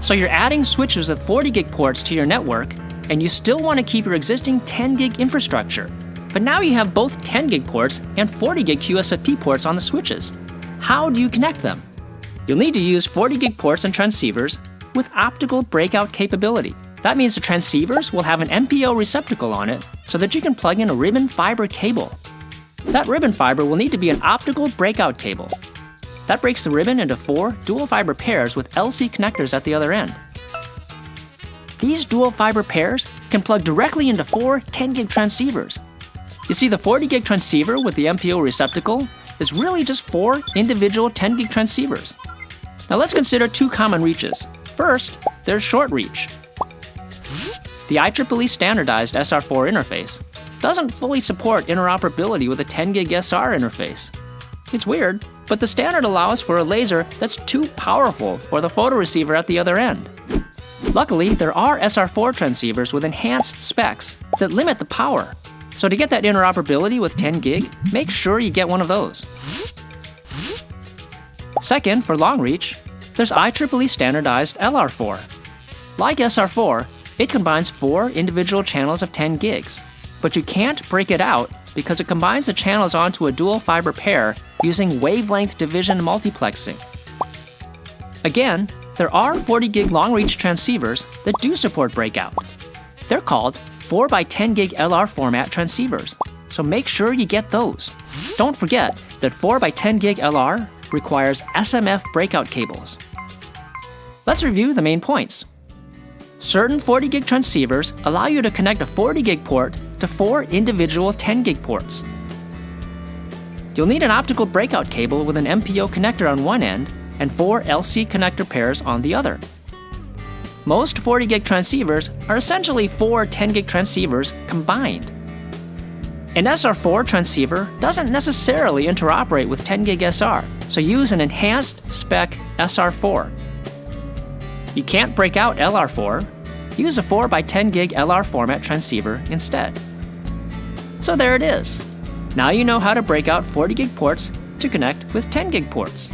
So you're adding switches with 40 gig ports to your network, and you still want to keep your existing 10 gig infrastructure. But now you have both 10 gig ports and 40 gig QSFP ports on the switches. How do you connect them? You'll need to use 40 gig ports and transceivers with optical breakout capability. That means the transceivers will have an MPO receptacle on it so that you can plug in a ribbon fiber cable. That ribbon fiber will need to be an optical breakout cable. That breaks the ribbon into 4 dual fiber pairs with LC connectors at the other end. These dual fiber pairs can plug directly into 4 10 gig transceivers. You see, the 40 gig transceiver with the MPO receptacle is really just 4 individual 10 gig transceivers. Now let's consider 2 common reaches. First, there's short reach. The IEEE standardized SR4 interface doesn't fully support interoperability with a 10 gig SR interface. It's weird, but the standard allows for a laser that's too powerful for the photoreceiver at the other end. Luckily, there are SR4 transceivers with enhanced specs that limit the power. So to get that interoperability with 10 gig, make sure you get one of those. Second, for long reach, there's IEEE standardized LR4. Like SR4, it combines 4 individual channels of 10 gigs, but you can't break it out because it combines the channels onto a dual fiber pair using wavelength division multiplexing. Again, there are 40 gig long reach transceivers that do support breakout. They're called 4 by 10 gig LR format transceivers, so make sure you get those. Don't forget that 4 by 10 gig LR requires SMF breakout cables. Let's review the main points. Certain 40 gig transceivers allow you to connect a 40 gig port to 4 individual 10 gig ports. You'll need an optical breakout cable with an MPO connector on one end and 4 LC connector pairs on the other. Most 40 gig transceivers are essentially 4 10 gig transceivers combined. An SR4 transceiver doesn't necessarily interoperate with 10 gig SR, so use an enhanced spec SR4. You can't break out LR4, use a 4 by 10 gig LR format transceiver instead. So there it is. Now you know how to break out 40 gig ports to connect with 10 gig ports.